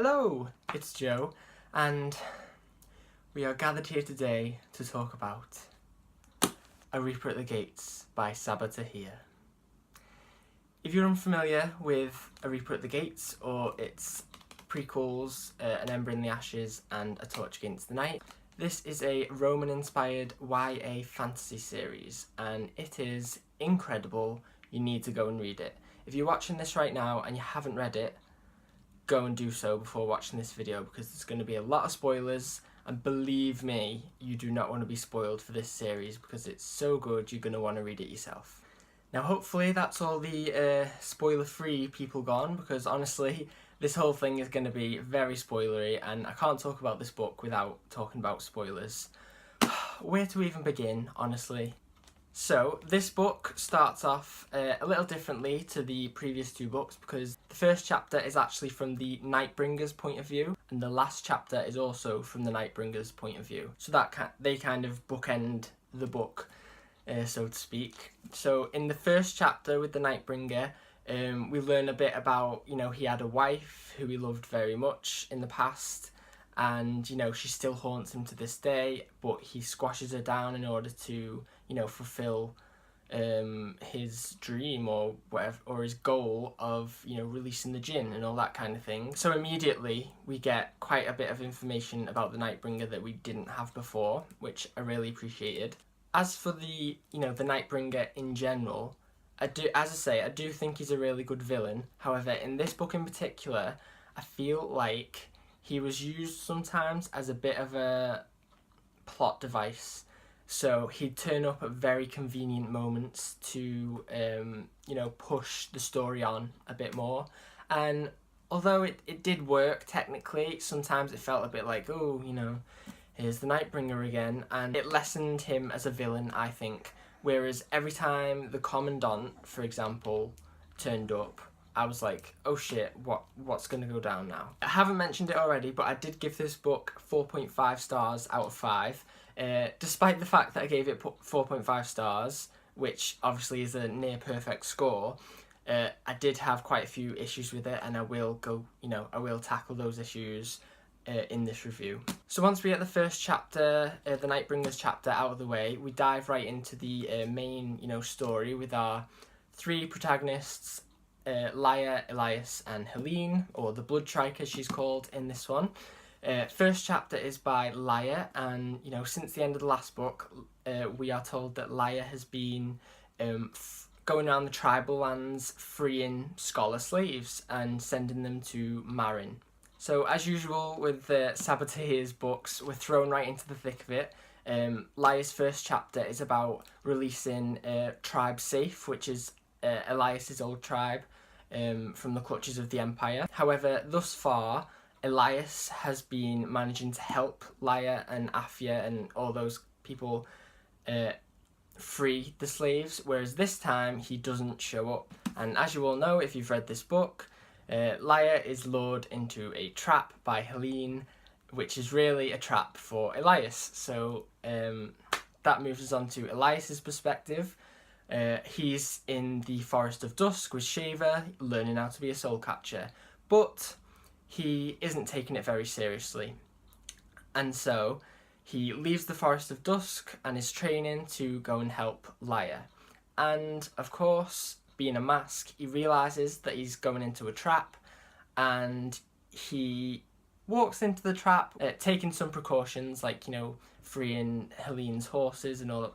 Hello, it's Joe, and we are gathered here today to talk about A Reaper at the Gates by Sabaa Tahir. If you're unfamiliar with A Reaper at the Gates or its prequels, An Ember in the Ashes and A Torch Against the Night, this is a Roman-inspired YA fantasy series, and it is incredible. You need to go and read it. If you're watching this right now and you haven't read it, go and do so before watching this video, because there's going to be a lot of spoilers, and believe me, you do not want to be spoiled for this series because it's so good you're going to want to read it yourself. Now hopefully that's all the spoiler-free people gone, because honestly this whole thing is going to be very spoilery and I can't talk about this book without talking about spoilers. Where to even begin, honestly? So, this book starts off a little differently to the previous two books, because the first chapter is actually from the Nightbringer's point of view, and the last chapter is also from the Nightbringer's point of view. So that they kind of bookend the book, so to speak. So in the first chapter with the Nightbringer, we learn a bit about, he had a wife who he loved very much in the past, and she still haunts him to this day, but he squashes her down in order to fulfill his dream or whatever, or his goal of releasing the djinn and all that kind of thing. So immediately we get quite a bit of information about the Nightbringer that we didn't have before, which I really appreciated. As for the the Nightbringer in general, I do think he's a really good villain. However, in this book in particular, I feel like he was used sometimes as a bit of a plot device. So he'd turn up at very convenient moments to, push the story on a bit more. And although it did work technically, sometimes it felt a bit like, oh, here's the Nightbringer again. And it lessened him as a villain, I think. Whereas every time the Commandant, for example, turned up, I was like, oh shit, what's going to go down now? I haven't mentioned it already, but I did give this book 4.5 stars out of 5. Despite the fact that I gave it 4.5 stars, which obviously is a near perfect score, I did have quite a few issues with it, and I will I will tackle those issues in this review. So once we get the first chapter, the Nightbringer's chapter out of the way, we dive right into the main, story with our three protagonists, Laia, Elias and Helene, or the Blood Trike as she's called in this one. First chapter is by Laia, and since the end of the last book, we are told that Laia has been going around the tribal lands freeing scholar slaves and sending them to Marin. So as usual with Sabaa Tahir's books, we're thrown right into the thick of it. Laia's first chapter is about releasing Tribe Safe, which is Elias's old tribe, from the clutches of the Empire. However, thus far, Elias has been managing to help Laia and Afia and all those people free the slaves, whereas this time he doesn't show up. And as you all know, if you've read this book, Laia is lured into a trap by Helene, which is really a trap for Elias. So that moves us on to Elias's perspective. He's in the Forest of Dusk with Shaver, learning how to be a soul catcher, but he isn't taking it very seriously. And so he leaves the Forest of Dusk and is training to go and help Laia. And of course, being a mask, he realises that he's going into a trap, and he walks into the trap, taking some precautions like, freeing Helene's horses and all,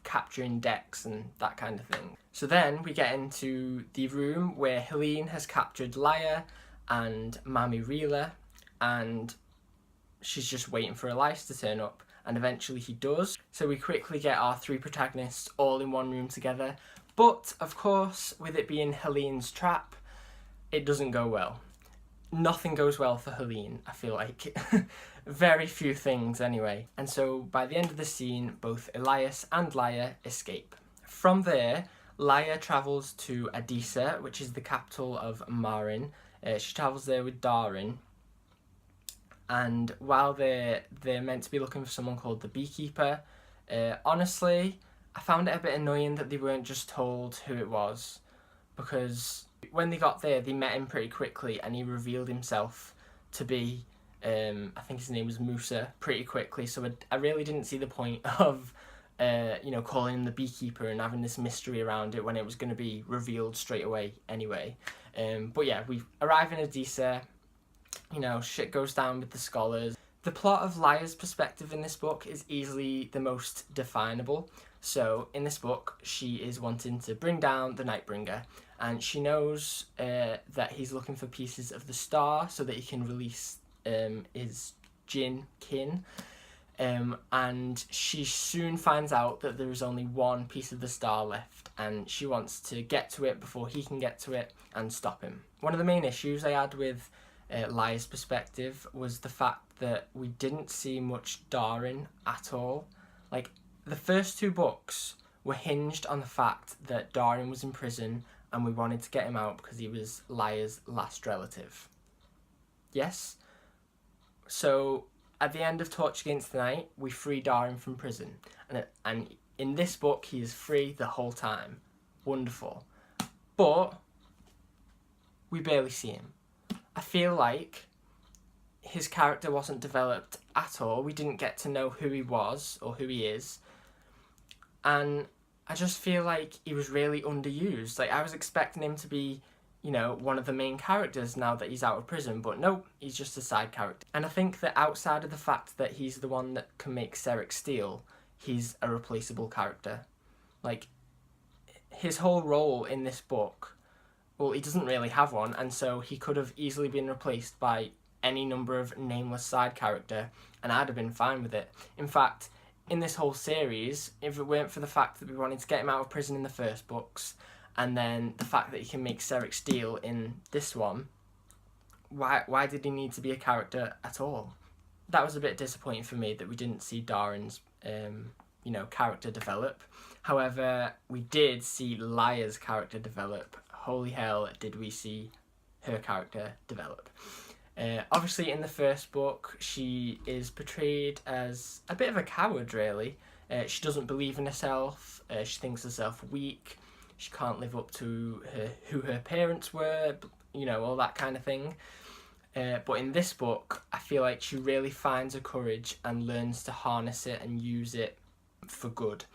capturing decks and that kind of thing. So then we get into the room where Helene has captured Laia and Mami Rila, and she's just waiting for Elias to turn up, and eventually he does. So we quickly get our three protagonists all in one room together, but of course, with it being Helene's trap, it doesn't go well. Nothing goes well for Helene, I feel like. Very few things anyway. And so by the end of the scene, both Elias and Laia escape. From there, Laia travels to Adisa, which is the capital of Marin. She travels there with Darin. And while they're meant to be looking for someone called the Beekeeper, honestly, I found it a bit annoying that they weren't just told who it was, because when they got there, they met him pretty quickly and he revealed himself to be, I think his name was Musa, pretty quickly. So I really didn't see the point of, calling him the beekeeper and having this mystery around it when it was going to be revealed straight away anyway. But yeah, we arrive in Edessa. Shit goes down with the scholars. The plot of Liar's perspective in this book is easily the most definable. So in this book, she is wanting to bring down the Nightbringer, and she knows that he's looking for pieces of the star so that he can release his Jinn kin. And she soon finds out that there is only one piece of the star left, and she wants to get to it before he can get to it and stop him. One of the main issues I had with Liar's perspective was the fact that we didn't see much Darin at all. Like, the first two books were hinged on the fact that Darin was in prison and we wanted to get him out because he was Liar's last relative. Yes? So, at the end of Torch Against the Night, we free Darin from prison. And in this book, he is free the whole time. Wonderful. But we barely see him. I feel like his character wasn't developed at all. We didn't get to know who he was or who he is. And I just feel like he was really underused. Like, I was expecting him to be, one of the main characters now that he's out of prison. But nope, he's just a side character. And I think that outside of the fact that he's the one that can make Serek steal, he's a replaceable character. Like, his whole role in this book, well, he doesn't really have one, and so he could have easily been replaced by any number of nameless side character, and I'd have been fine with it. In fact, in this whole series, if it weren't for the fact that we wanted to get him out of prison in the first books, and then the fact that he can make Serek steal in this one, why did he need to be a character at all? That was a bit disappointing for me that we didn't see Darin's, character develop. However, we did see Liar's character develop. Holy hell, did we see her character develop. Obviously, in the first book, she is portrayed as a bit of a coward, really. She doesn't believe in herself. She thinks herself weak. She can't live up to who her parents were, all that kind of thing. But in this book, I feel like she really finds her courage and learns to harness it and use it for good.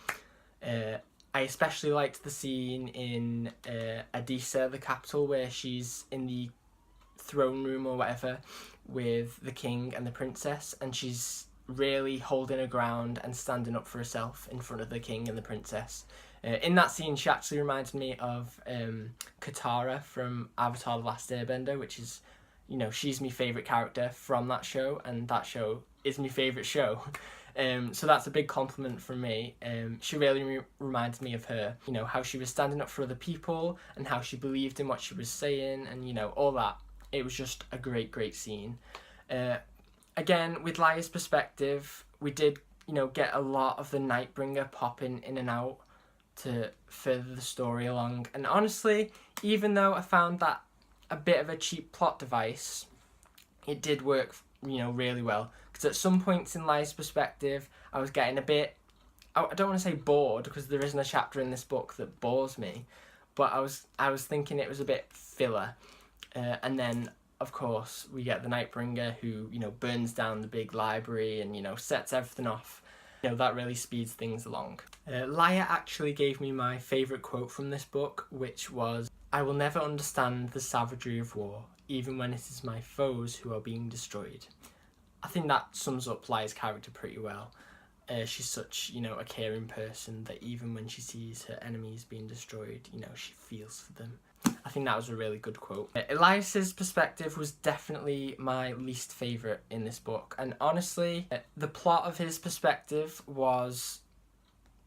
I especially liked the scene in Edessa, the capital, where she's in the throne room or whatever with the king and the princess, and she's really holding her ground and standing up for herself in front of the king and the princess. In that scene, she actually reminds me of Katara from Avatar: The Last Airbender, which is, she's my favourite character from that show, and that show is my favourite show. So that's a big compliment from me. She really reminds me of her, how she was standing up for other people and how she believed in what she was saying and, all that. It was just a great, great scene. Again, with Liar's perspective, we did, get a lot of the Nightbringer popping in and out to further the story along. And honestly, even though I found that a bit of a cheap plot device, it did work, really well. Because at some points in Liar's perspective, I was getting a bit, I don't want to say bored, because there isn't a chapter in this book that bores me, but I was thinking it was a bit filler. And then, of course, we get the Nightbringer who, burns down the big library and, sets everything off. That really speeds things along. Liar actually gave me my favourite quote from this book, which was, "I will never understand the savagery of war, even when it is my foes who are being destroyed." I think that sums up Liar's character pretty well. She's such, a caring person that even when she sees her enemies being destroyed, she feels for them. I think that was a really good quote. Elias's perspective was definitely my least favourite in this book. And honestly, the plot of his perspective was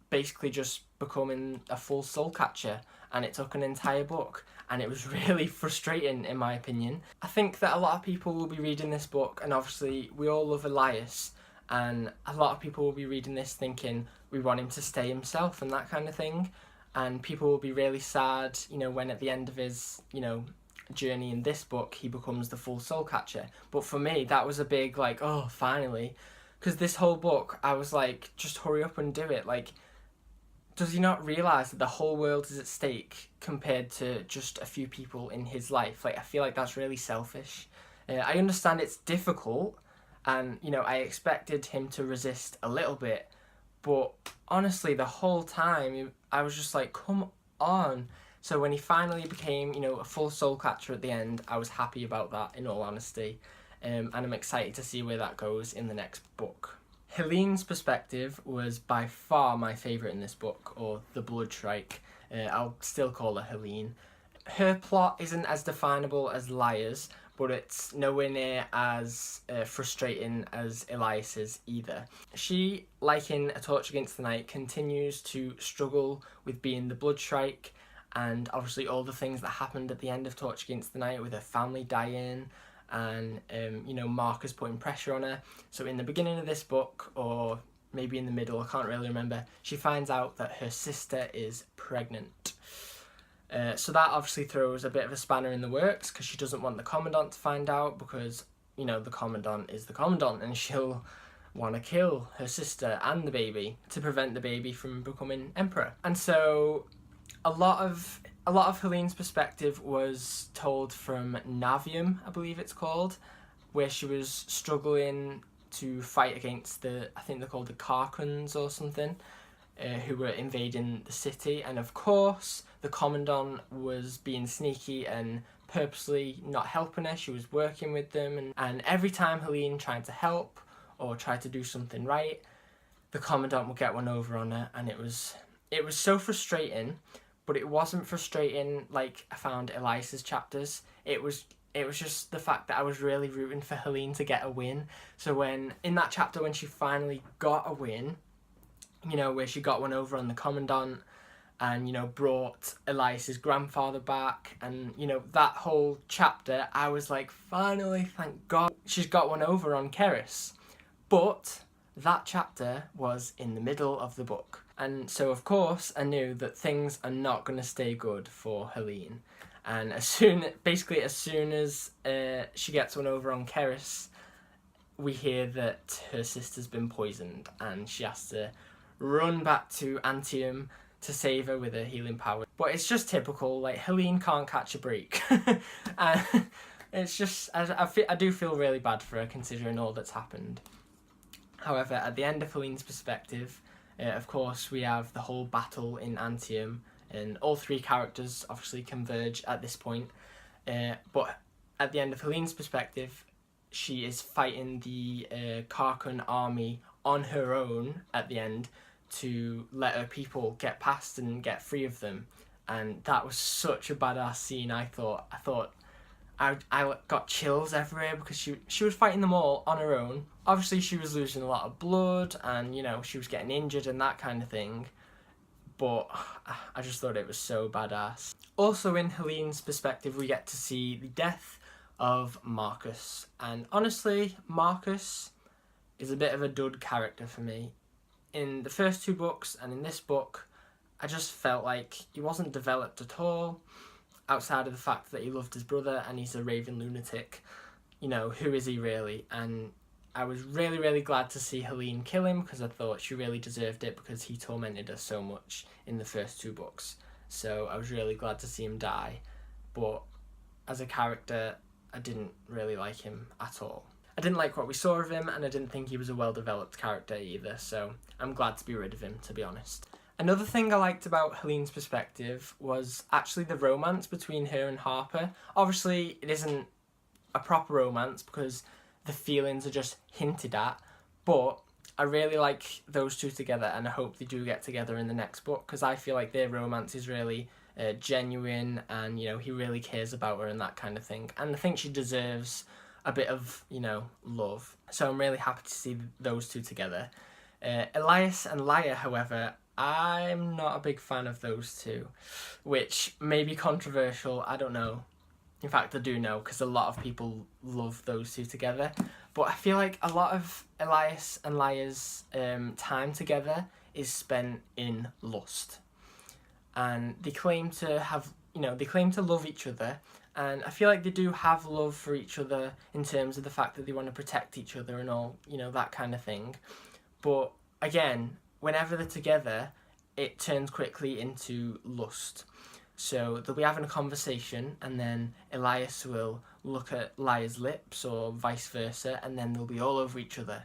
basically just becoming a full soul catcher. And it took an entire book. And it was really frustrating, in my opinion. I think that a lot of people will be reading this book, and obviously we all love Elias. And a lot of people will be reading this thinking we want him to stay himself and that kind of thing. And people will be really sad, when at the end of his, journey in this book, he becomes the full soul catcher. But for me, that was a big, oh, finally. Because this whole book, I was like, just hurry up and do it. Like, does he not realise that the whole world is at stake compared to just a few people in his life? Like, I feel like that's really selfish. I understand it's difficult, and I expected him to resist a little bit, but honestly the whole time I was just like, come on. So when he finally became a full soul catcher at the end, I was happy about that, in all honesty, and I'm excited to see where that goes in the next book. Helene's perspective was by far my favourite in this book, or the Blood Shrike. I'll still call her Helene. Her plot isn't as definable as Liar's, but it's nowhere near as frustrating as Elias's either. She, like in A Torch Against the Night, continues to struggle with being the Blood Shrike, and obviously all the things that happened at the end of Torch Against the Night with her family dying, and Marcus putting pressure on her. So in the beginning of this book, or maybe in the middle, I can't really remember, she finds out that her sister is pregnant. So that obviously throws a bit of a spanner in the works, because she doesn't want the Commandant to find out, because the Commandant is the Commandant, and she'll want to kill her sister and the baby to prevent the baby from becoming Emperor. And so a lot of Helene's perspective was told from Navium, I believe it's called, where she was struggling to fight against I think they're called the Carcons or something, who were invading the city. And of course, the Commandant was being sneaky and purposely not helping her. She was working with them, and every time Helene tried to help or tried to do something right, the Commandant would get one over on her, and it was so frustrating. But it wasn't frustrating like I found Elias's chapters. It was just the fact that I was really rooting for Helene to get a win. So when in that chapter, when she finally got a win, where she got one over on the Commandant, and brought Elias's grandfather back, and that whole chapter, I was like, finally, thank God she's got one over on Keris. But that chapter was in the middle of the book. And so, of course, I knew that things are not going to stay good for Helene. And as soon as she gets one over on Keris, we hear that her sister's been poisoned, and she has to run back to Antium to save her with her healing power. But it's just typical, like, Helene can't catch a break. And it's just, I do feel really bad for her, considering all that's happened. However, at the end of Helene's perspective, of course, we have the whole battle in Antium, and all three characters obviously converge at this point. But at the end of Helene's perspective, she is fighting the Carcon army on her own at the end to let her people get past and get free of them. And that was such a badass scene. I thought I got chills everywhere, because she was fighting them all on her own. Obviously, she was losing a lot of blood, and she was getting injured and that kind of thing. But I just thought it was so badass. Also, in Helene's perspective, we get to see the death of Marcus. And honestly, Marcus is a bit of a dud character for me. In the first two books and in this book, I just felt like he wasn't developed at all, outside of the fact that he loved his brother and he's a raving lunatic. Who is he really? And I was really, really glad to see Helene kill him, because I thought she really deserved it, because he tormented her so much in the first two books. So I was really glad to see him die. But as a character, I didn't really like him at all. I didn't like what we saw of him, and I didn't think he was a well-developed character either, so I'm glad to be rid of him, to be honest. Another thing I liked about Helene's perspective was actually the romance between her and Harper. Obviously, it isn't a proper romance, because the feelings are just hinted at, but I really like those two together, and I hope they do get together in the next book, because I feel like their romance is really genuine, and he really cares about her and that kind of thing, and I think she deserves a bit of love. So I'm really happy to see those two together. Elias and Liar, however, I'm not a big fan of those two, which may be controversial, I don't know. In fact, I do know, because a lot of people love those two together. But I feel like a lot of Elias and Liar's time together is spent in lust. And they claim to have, they claim to love each other. And I feel like they do have love for each other in terms of the fact that they want to protect each other and all, that kind of thing. But again, whenever they're together, it turns quickly into lust. So they'll be having a conversation, and then Elias will look at Liar's lips or vice versa, and then they'll be all over each other.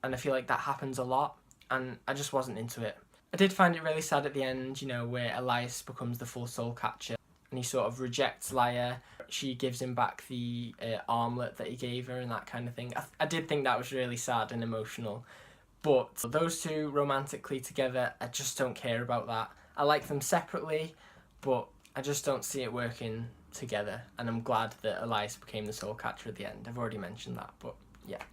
And I feel like that happens a lot, and I just wasn't into it. I did find it really sad at the end, you know, where Elias becomes the full soul catcher and he sort of rejects Liar. She gives him back the armlet that he gave her and that kind of thing. I did think that was really sad and emotional. But those two romantically together, I just don't care about that. I like them separately, but I just don't see it working together. And I'm glad that Elias became the soul catcher at the end. I've already mentioned that, but yeah.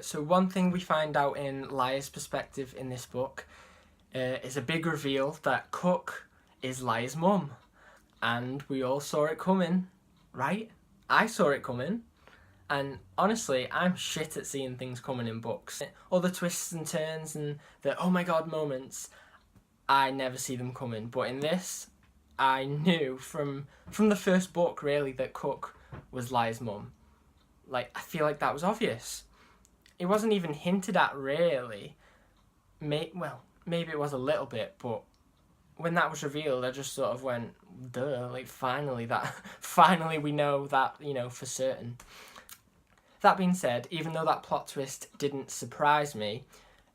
So one thing we find out in Liar's perspective in this book is a big reveal that Cook is Liar's mum. And we all saw it coming, right? I saw it coming. And honestly, I'm shit at seeing things coming in books. All the twists and turns and the oh my god moments, I never see them coming. But in this, I knew from the first book really that Cook was Liar's mum. Like, I feel like that was obvious. It wasn't even hinted at really. Well, maybe it was a little bit, but when that was revealed, I just sort of went, duh, like finally we know that, you know, for certain. That being said, even though that plot twist didn't surprise me,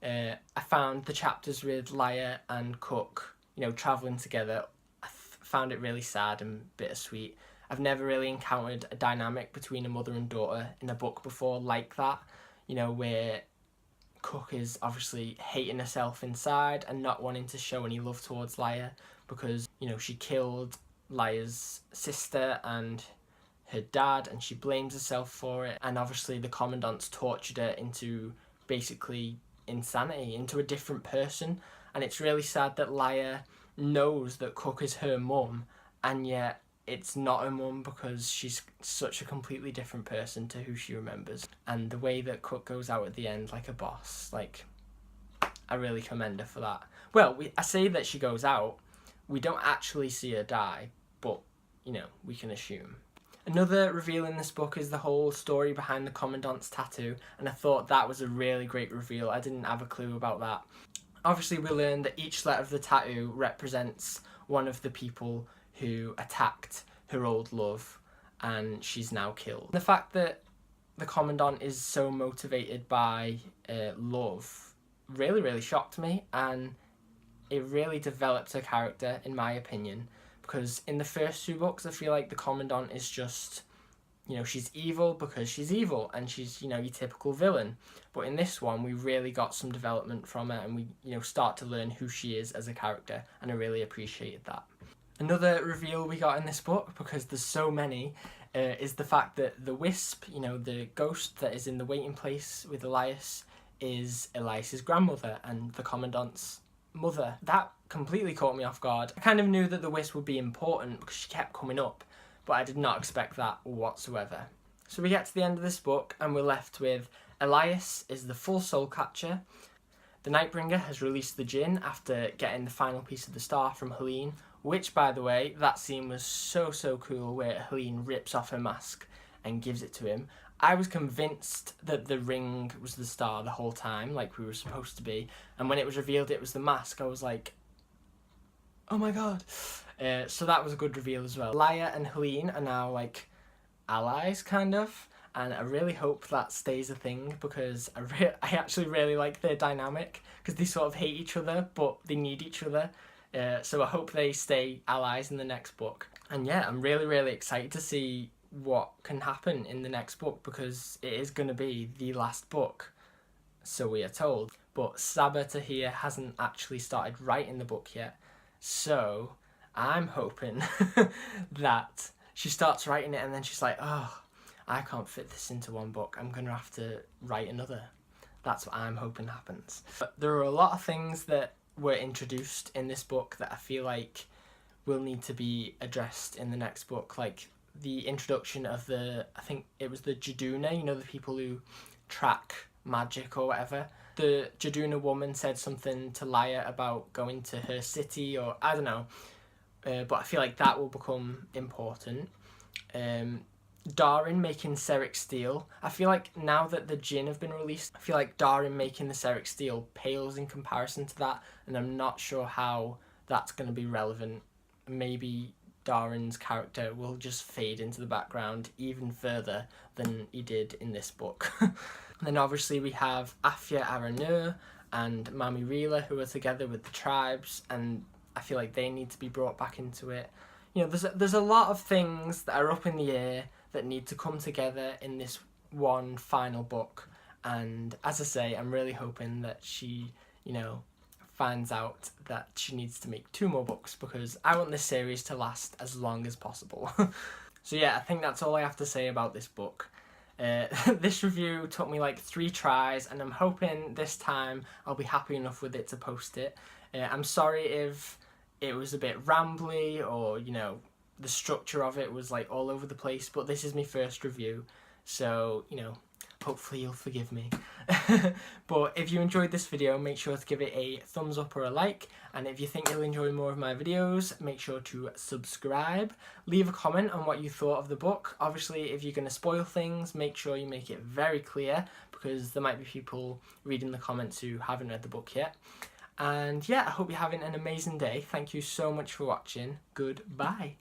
I found the chapters with Liar and Cook, you know, travelling together, found it really sad and bittersweet. I've never really encountered a dynamic between a mother and daughter in a book before like that, you know, where Cook is obviously hating herself inside and not wanting to show any love towards Liar because, you know, she killed Liar's sister and her dad and she blames herself for it, and obviously the commandant's tortured her into basically insanity, into a different person. And it's really sad that Liar knows that Cook is her mum and yet it's not her mum because she's such a completely different person to who she remembers. And the way that Cook goes out at the end like a boss, like, I really commend her for that. Well, I say that she goes out, we don't actually see her die, but, you know, we can assume. Another reveal in this book is the whole story behind the Commandant's tattoo, and I thought that was a really great reveal. I didn't have a clue about that. Obviously, we learned that each letter of the tattoo represents one of the people who attacked her old love, and she's now killed. The fact that the Commandant is so motivated by love really, really shocked me, and it really developed her character, in my opinion. Because in the first two books, I feel like the Commandant is just, you know, she's evil because she's evil and she's, you know, your typical villain. But in this one, we really got some development from her and we, you know, start to learn who she is as a character, and I really appreciated that. Another reveal we got in this book, because there's so many, is the fact that the Wisp, you know, the ghost that is in the waiting place with Elias, is Elias's grandmother and the Commandant's mother. That completely caught me off guard. I kind of knew that the Wisp would be important because she kept coming up, but I did not expect that whatsoever. So we get to the end of this book and we're left with Elias is the full soul catcher. The Nightbringer has released the Djinn after getting the final piece of the star from Helene, which, by the way, that scene was so cool where Helene rips off her mask and gives it to him. I was convinced that the ring was the star the whole time, like we were supposed to be, and when it was revealed it was the mask, I was like, oh my god. So that was a good reveal as well. Liar and Helene are now like allies, kind of, and I really hope that stays a thing because I actually really like their dynamic because they sort of hate each other but they need each other. So I hope they stay allies in the next book. And yeah, I'm really excited to see what can happen in the next book because it is going to be the last book, so we are told. But Sabaa Tahir hasn't actually started writing the book yet, so I'm hoping that she starts writing it and then she's like, oh, I can't fit this into one book, I'm going to have to write another. That's what I'm hoping happens. But there are a lot of things that were introduced in this book that I feel like will need to be addressed in the next book, like the introduction of I think it was the Jaduna, you know, the people who track magic or whatever. The Jaduna woman said something to Liar about going to her city, or I don't know, but I feel like that will become important. Darin making Seric steel. I feel like now that the Djinn have been released, I feel like Darin making the Seric steel pales in comparison to that, and I'm not sure how that's going to be relevant. Maybe Darren's character will just fade into the background even further than he did in this book. And then obviously we have Afia Aranur and Mami Rila, who are together with the tribes, and I feel like they need to be brought back into it. You know, there's a lot of things that are up in the air that need to come together in this one final book, and as I say, I'm really hoping that she, you know, finds out that she needs to make 2 more books, because I want this series to last as long as possible. So yeah, I think that's all I have to say about this book. This review took me like 3 tries, and I'm hoping this time I'll be happy enough with it to post it. I'm sorry if it was a bit rambly, or, you know, the structure of it was like all over the place, but this is my first review, so, you know, hopefully you'll forgive me. But if you enjoyed this video, make sure to give it a thumbs up or a like, and if you think you'll enjoy more of my videos, make sure to subscribe. Leave a comment on what you thought of the book. Obviously, if you're going to spoil things, make sure you make it very clear, because there might be people reading the comments who haven't read the book yet. And yeah, I hope you're having an amazing day. Thank you so much for watching. Goodbye.